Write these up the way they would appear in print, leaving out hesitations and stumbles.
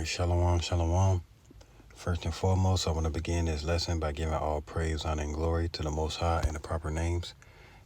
Alright, shalom, shalom. First and foremost, I want to begin this lesson by giving all praise, honor, and glory to the Most High and the proper names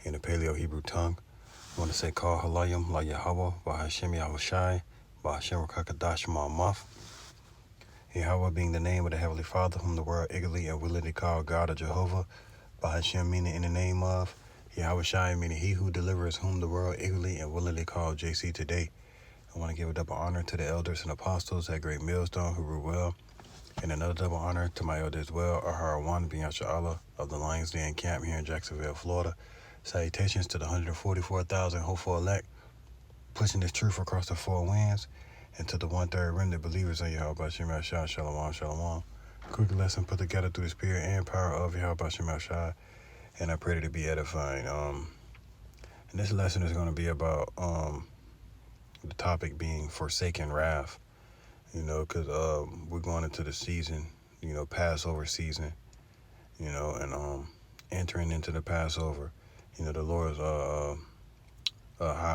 in the Paleo Hebrew tongue. I want to say, Call Halayim, La Yahweh, Bahashem Yahushai, Bahashem Rakakadash Ma'amaf. Yahweh being the name of the Heavenly Father, whom the world eagerly and willingly call God or Jehovah. Bahashem meaning in the name of. Yahushai meaning he who delivers, whom the world eagerly and willingly call JC today. I want to give a double honor to the elders and apostles at Great Millstone who rule well, and another double honor to my elder as well, Aharawan bin Yasha'Allah of the Lions Den Camp here in Jacksonville, Florida. Salutations to the 144,000 hopeful elect, pushing this truth across the four winds, and to the one-third remnant believers in Yahweh Shema Shah, Shalom, Shalom. Quick lesson put together through the spirit and power of Yahweh Shema Shah, and I pray that it be edifying. And this lesson is going to be about the topic being Forsaken Wrath, because we're going into the season, Passover season, and entering into the Passover, the Lord's high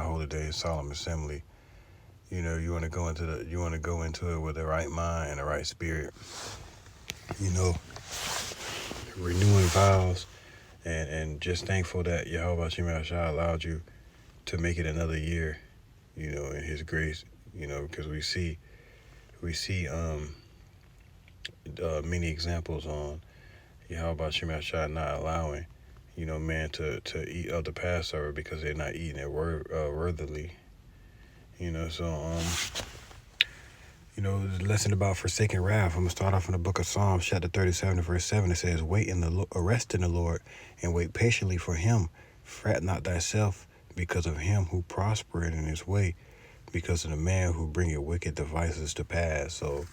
holy day, solemn assembly. You want to go into it with the right mind and the right spirit, renewing vows, and just thankful that Yahweh Shema Shah allowed you to make it another year, in his grace, because we see many examples on Yahweh Shema Shah not allowing, man to eat of the Passover because they're not eating it worthily. The lesson about forsaking wrath. I'm going to start off in the book of Psalms, chapter 37, verse 7. It says, rest in the Lord, and wait patiently for him. Fret not thyself because of him who prospereth in his way, because of the man who bringeth wicked devices to pass. So,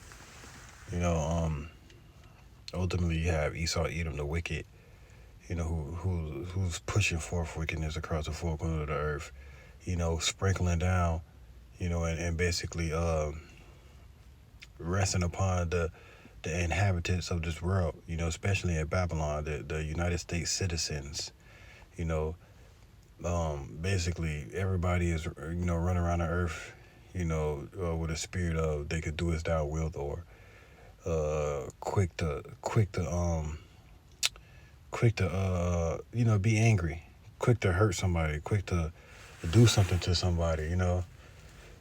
ultimately you have Esau, Edom, the wicked, who's pushing forth wickedness across the four corners of the earth, sprinkling down, and basically resting upon the inhabitants of this world, especially in Babylon, the United States citizens, basically everybody is, running around the earth, with a spirit of they could do as thou wilt, or quick to be angry, quick to hurt somebody, quick to do something to somebody,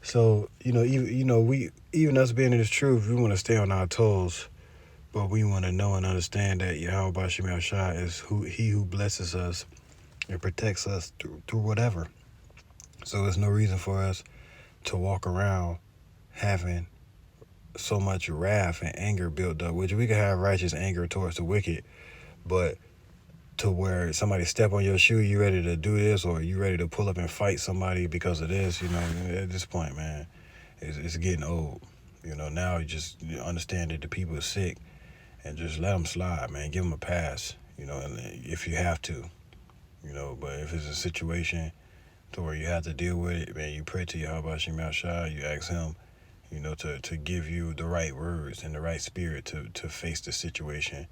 So, even us being in this truth, we want to stay on our toes, but we want to know and understand that Yahweh Shema Shah is he who blesses us and protects us through whatever. So there's no reason for us to walk around having so much wrath and anger built up, which we can have righteous anger towards the wicked, but to where somebody step on your shoe, you ready to do this, or you ready to pull up and fight somebody because of this, at this point, man, it's getting old. Now you just understand that the people are sick, and just let them slide, man. Give them a pass, and if you have to, but if it's a situation to where you have to deal with it, man, you pray to Yahweh Shema Shah, you ask him, to give you the right words and the right spirit to face the situation,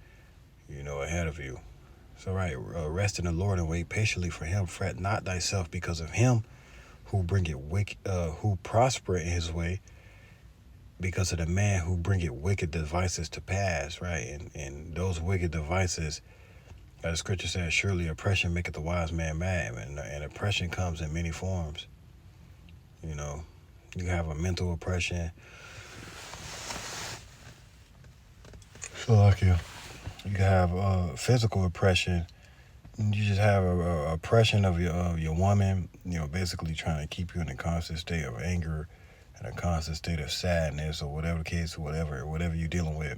ahead of you. So, rest in the Lord and wait patiently for him. Fret not thyself because of him who who prosper in his way, because of the man who bringeth wicked devices to pass, right? And those wicked devices, the scripture says, surely oppression maketh the wise man mad, and oppression comes in many forms. You have a mental oppression. You have physical oppression. You just have a oppression of your woman, basically trying to keep you in a constant state of anger and a constant state of sadness, or whatever the case, whatever you're dealing with.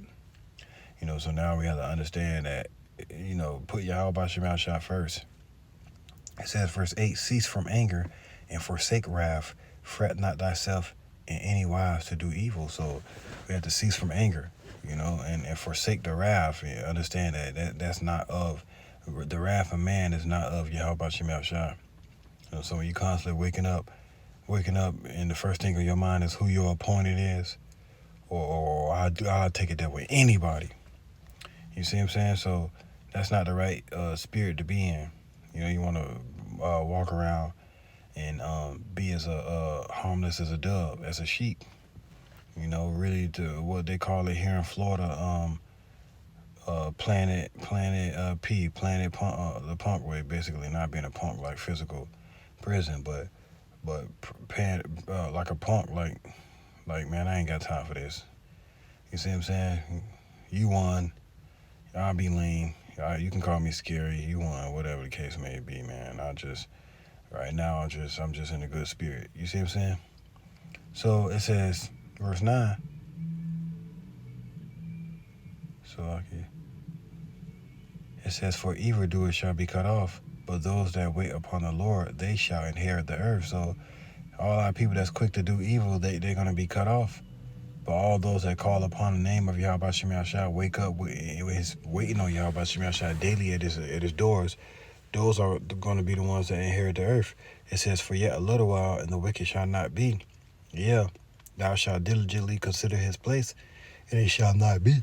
So now we have to understand that, put Yahweh Shema Shah first. It says, verse 8, cease from anger and forsake wrath. Fret not thyself in any wise to do evil. So we have to cease from anger, and forsake the wrath. Understand that's not of, the wrath of man is not of Yahweh Shema Shah. So when you constantly waking up, and the first thing on your mind is who your opponent is, or I'll take it that way, anybody. You see what I'm saying? So that's not the right spirit to be in. You want to walk around and be as harmless as a dove, as a sheep. You know, really to what they call it here in Florida, Planet P, Planet Punk, the punk way, basically not being a punk like physical prison, but like a punk, like man, I ain't got time for this. You see what I'm saying? You won. I'll be lame. You can call me scary. You won, whatever the case may be, man. Right now, I'm just in a good spirit. You see what I'm saying? So it says, verse 9. So okay. It says, for evildoers shall be cut off, but those that wait upon the Lord, they shall inherit the earth. So all our people that's quick to do evil, they're going to be cut off. But all those that call upon the name of Yahweh Shem Yahshua, wake up with his waiting on Yahweh Shem Yahshua daily at his doors, those are going to be the ones that inherit the earth. It says, for yet a little while, and the wicked shall not be. Yeah, thou shalt diligently consider his place, and it shall not be.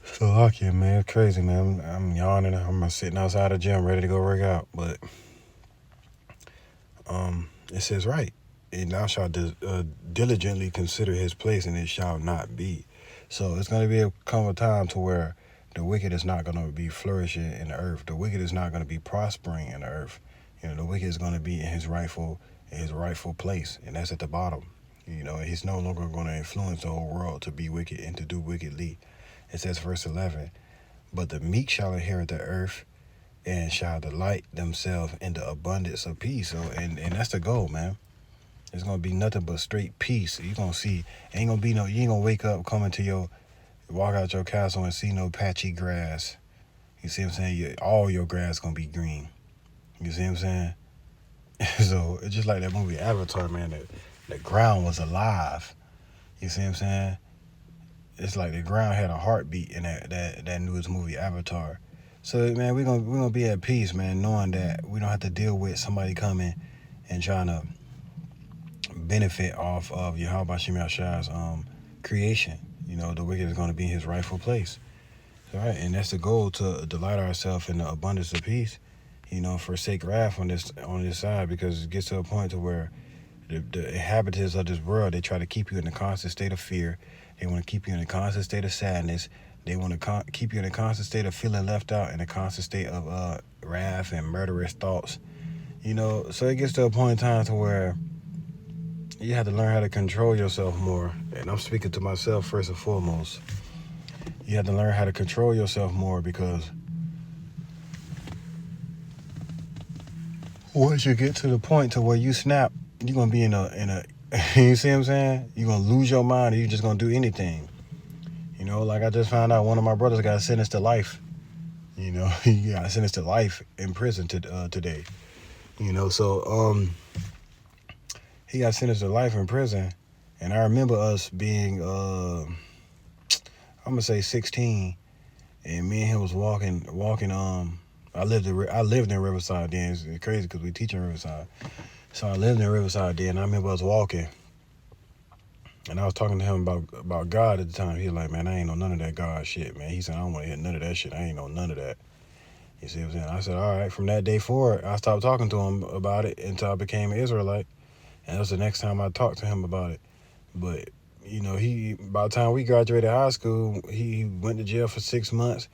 So lucky, man. It's crazy, man. I'm yawning. I'm sitting outside the gym ready to go work out. But it says, right. And thou shalt diligently consider his place, and it shall not be. So it's going to come a time to where the wicked is not going to be flourishing in the earth. The wicked is not going to be prospering in the earth. You know, the wicked is going to be in his rightful place, and that's at the bottom. You know, he's no longer going to influence the whole world to be wicked and to do wickedly. It says, verse 11, but the meek shall inherit the earth and shall delight themselves in the abundance of peace. So, and that's the goal, man. It's going to be nothing but straight peace. You're going to see, you ain't going to wake up, walk out your castle and see no patchy grass. You see what I'm saying? All your grass going to be green. You see what I'm saying? So, it's just like that movie Avatar, man. The ground was alive. You see what I'm saying? It's like the ground had a heartbeat in that newest movie Avatar. So man, we're gonna be at peace, man, knowing that we don't have to deal with somebody coming and trying to benefit off of Yahweh Shem Yahshua's creation. You know, the wicked is gonna be in his rightful place. All right, and that's the goal, to delight ourselves in the abundance of peace. You know, forsake wrath on this side, because it gets to a point to where the inhabitants of this world, they try to keep you in a constant state of fear. They want to keep you in a constant state of sadness. They want to keep you in a constant state of feeling left out, in a constant state of wrath and murderous thoughts. You know, so it gets to a point in time to where you have to learn how to control yourself more. And I'm speaking to myself first and foremost. You have to learn how to control yourself more, because once you get to the point to where you snap, you're going to be in a you see what I'm saying? You're going to lose your mind, and you're just going to do anything. You know, like I just found out one of my brothers got sentenced to life. You know, he got sentenced to life in prison today. You know, so he got sentenced to life in prison. And I remember us being, I'm going to say 16. And me and him was walking. I lived in Riverside then. It's crazy because we teach in Riverside. So I lived in Riverside then. And I remember us walking. And I was talking to him about God at the time. He was like, man, I ain't know none of that God shit, man. He said, I don't want to hear none of that shit. I ain't know none of that. You see what I'm saying? I said, all right. From that day forward, I stopped talking to him about it until I became an Israelite. And that was the next time I talked to him about it. But, you know, by the time we graduated high school, he went to jail for 6 months,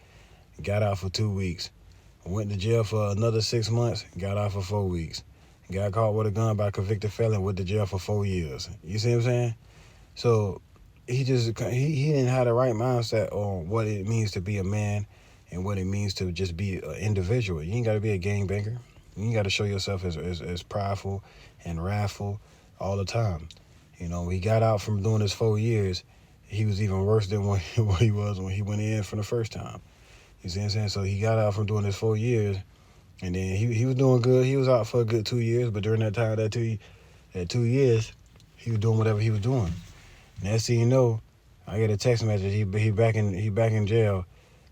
got out for 2 weeks. Went to jail for another 6 months, got out for 4 weeks. Got caught with a gun by a convicted felon, went to jail for 4 years. You see what I'm saying? So he didn't have the right mindset on what it means to be a man and what it means to just be an individual. You ain't got to be a gangbanger. You ain't got to show yourself as prideful and wrathful all the time. You know, he got out from doing this 4 years. He was even worse than what he was when he went in for the first time. You see what I'm saying? So he got out from doing this 4 years, and then he was doing good. He was out for a good 2 years, but during that time, that 2 years, he was doing whatever he was doing. Next thing you know, I get a text message. He back in jail.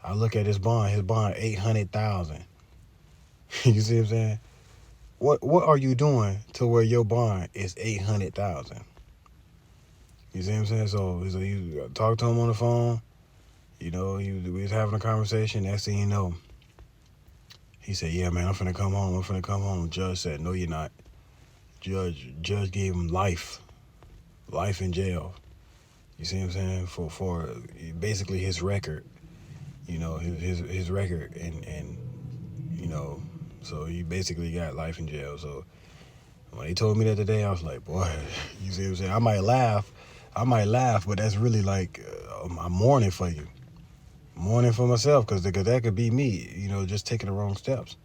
I look at his bond. His bond $800,000. You see what I'm saying? What are you doing to where your bond is $800,000? You see what I'm saying? So you talk to him on the phone. You know, we was having a conversation. Next thing you know, he said, "Yeah, man, I'm finna come home." Judge said, "No, you're not." Judge gave him life. life in jail. You see what I'm saying? For basically his record, his record, and so he basically got life in jail. So when they told me that today, I was like, boy, you see what I'm saying? I might laugh, but that's really like I'm mourning for you, mourning for myself, because that could be me, just taking the wrong steps,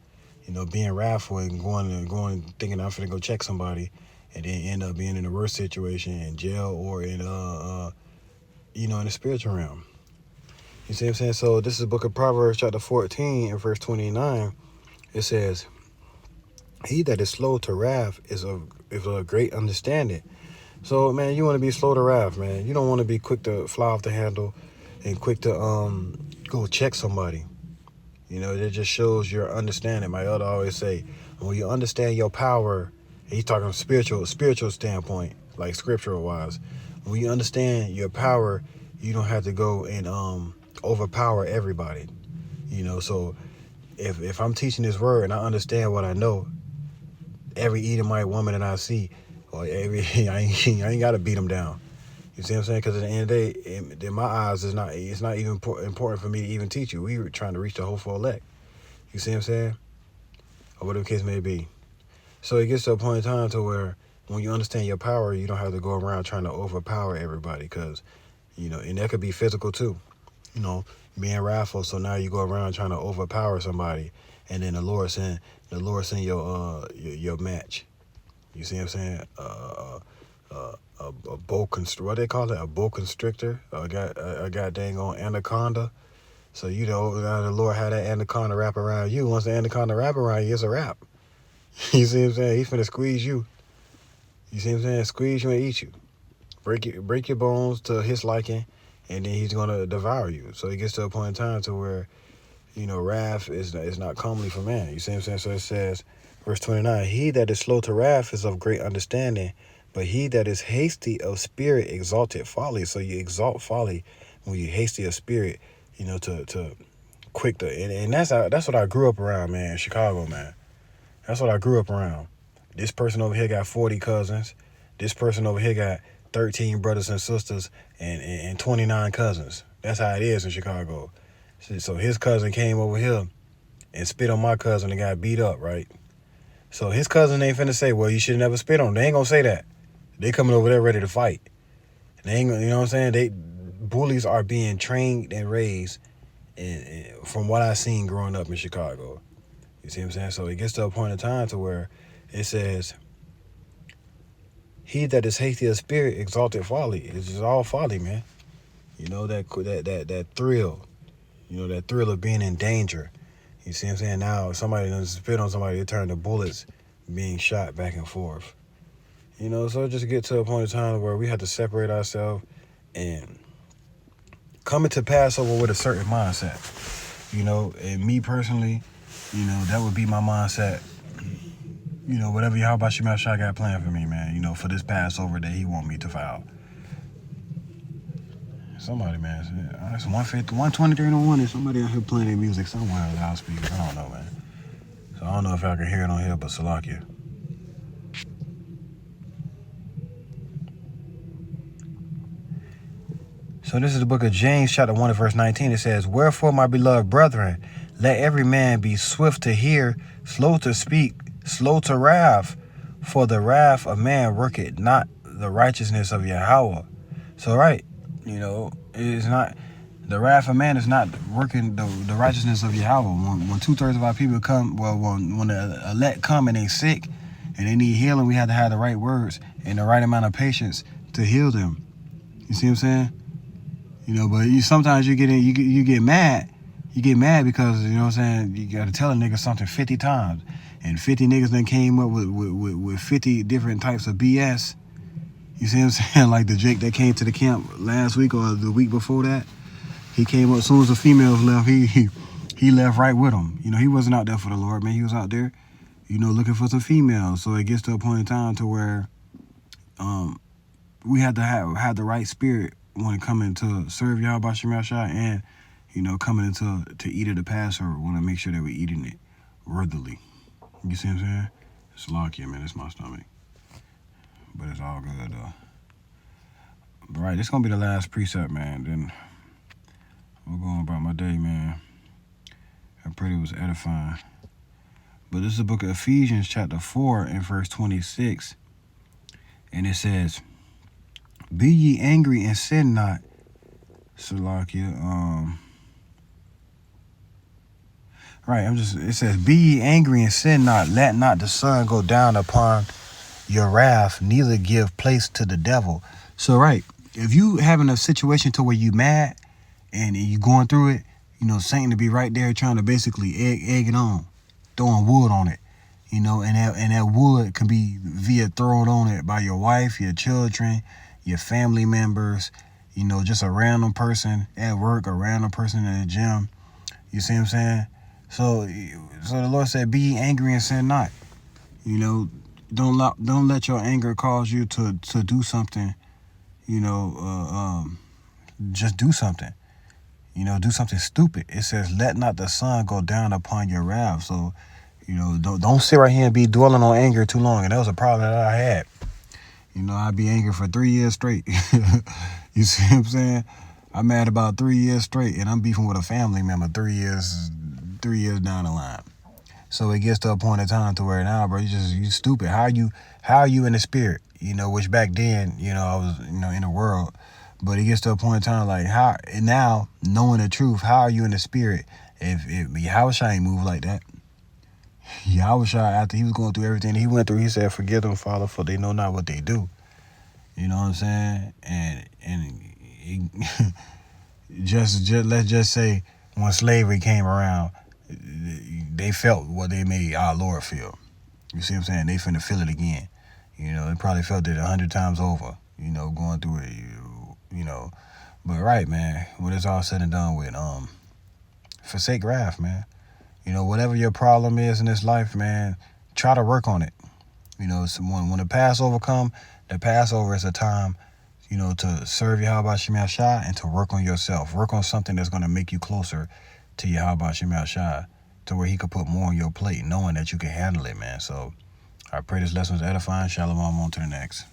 being wrathful and going thinking I'm finna go check somebody, and then end up being in a worse situation in jail or in in the spiritual realm. You see what I'm saying? So this is the book of Proverbs chapter 14 and verse 29. It says, he that is slow to wrath is of great understanding. So, man, you want to be slow to wrath, man. You don't want to be quick to fly off the handle and quick to go check somebody. It just shows your understanding. My elder always say, when you understand your power, and he's talking spiritual standpoint, like scriptural wise. When you understand your power, you don't have to go and overpower everybody. So if I'm teaching this word and I understand what I know, every Edomite woman that I see, or I ain't got to beat them down. You see what I'm saying? Because at the end of the day, in my eyes, it's not even important for me to even teach you. We were trying to reach the whole full elect. You see what I'm saying? Or whatever the case may be. So it gets to a point in time to where when you understand your power, you don't have to go around trying to overpower everybody, because, and that could be physical too. Being wrathful. So now you go around trying to overpower somebody, and then the Lord send your match. You see what I'm saying? A boa constrictor. What they call it? A boa constrictor. A goddamn on anaconda. So now the Lord had that anaconda wrap around you. Once the anaconda wrap around you, it's a wrap. You see what I'm saying? He's finna squeeze you. You see what I'm saying? Squeeze you and eat you. Break your bones to his liking, and then he's gonna devour you. So it gets to a point in time to where, wrath is not comely for man. You see what I'm saying? So it says, verse 29, he that is slow to wrath is of great understanding, but he that is hasty of spirit exalteth folly. So you exalt folly when you hasty of spirit, to quick to, and that's what I grew up around, man, in Chicago, man. That's what I grew up around. This person over here got 40 cousins. This person over here got 13 brothers and sisters and 29 cousins. That's how it is in Chicago. So his cousin came over here and spit on my cousin and got beat up, right? So his cousin ain't finna say, well, you should never spit on him. They ain't gonna say that. They coming over there ready to fight. They ain't, you know what I'm saying? Bullies are being trained and raised, from what I seen growing up in Chicago. You see what I'm saying? So it gets to a point in time to where it says, he that is hasty of spirit exalted folly. It's just all folly, man. That thrill. That thrill of being in danger. You see what I'm saying? Now, if somebody doesn't spit on somebody, it turn to bullets being shot back and forth. So just get to a point in time where we have to separate ourselves and come into Passover with a certain mindset. And me personally, that would be my mindset. Whatever Yahweh Shema Shai got planned for me, man, for this Passover that he want me to file. Somebody, man, it's 150, 123 to 1, and somebody out here playing their music somewhere on loudspeakers. I don't know, man. So I don't know if I can hear it on here, but Salakia. So this is the book of James, chapter 1, verse 19. It says, wherefore, my beloved brethren, let every man be swift to hear, slow to speak, slow to wrath, for the wrath of man worketh not the righteousness of Yahweh. So, right, it is not, the wrath of man is not working the righteousness of Yahweh. When 2/3 of our people come, when the elect come and they sick and they need healing, we have to have the right words and the right amount of patience to heal them. You see what I'm saying? But sometimes you get mad. You get mad because, you know what I'm saying, you got to tell a nigga something 50 times. And 50 niggas then came up with 50 different types of BS. You see what I'm saying? Like the Jake that came to the camp last week or the week before that. He came up, as soon as the females left, he left right with them. He wasn't out there for the Lord, man. He was out there, looking for some females. So it gets to a point in time to where we have to have the right spirit when coming to serve Yahweh Shema Shai and, coming into to eat of the Passover. We want to make sure that we're eating it worthily. You see what I'm saying? It's Salakia, man. It's my stomach. But it's all good, though. right, this gonna be the last precept, man. Then I'm going about my day, man. I pray it was edifying. But this is the book of Ephesians, chapter 4, and verse 26. And it says, "Be ye angry and sin not." Salakia. Right, it says, "Be ye angry and sin not. Let not the sun go down upon your wrath, neither give place to the devil." So, right, if you having a situation to where you mad and you going through it, Satan to be right there trying to basically egg it on, throwing wood on it, and that wood can be via thrown on it by your wife, your children, your family members, just a random person at work, a random person in the gym. You see what I'm saying? So the Lord said, "Be ye angry and sin not." Don't let your anger cause you to do something. Just do something. Do something stupid. It says, "Let not the sun go down upon your wrath." So, don't sit right here and be dwelling on anger too long. And that was a problem that I had. I'd be angry for 3 years straight. You see what I'm saying? I'm mad about 3 years straight, and I'm beefing with a family member 3 years down the line. So it gets to a point in time to where now, bro, you stupid. How are you in the spirit? Which back then, I was, in the world. But it gets to a point in time like now knowing the truth, how are you in the spirit? If Yahushua ain't move like that. Yahushua, after he was going through everything he went through, he said, "Forgive them, Father, for they know not what they do." You know what I'm saying? And he, just let's just say when slavery came around, they felt what they made our Lord feel. You see what I'm saying? They finna feel it again. They probably felt it 100 times over. Going through it. But right, man, when it's all said and done with, forsake wrath, man. Whatever your problem is in this life, man, try to work on it. When the Passover come, the Passover is a time, to serve Yahweh Shema Shai and to work on yourself. Work on something that's going to make you closer to Yahweh Shema Shai, to where he could put more on your plate, knowing that you can handle it, man. So I pray this lesson is edifying. Shalom, on to the next.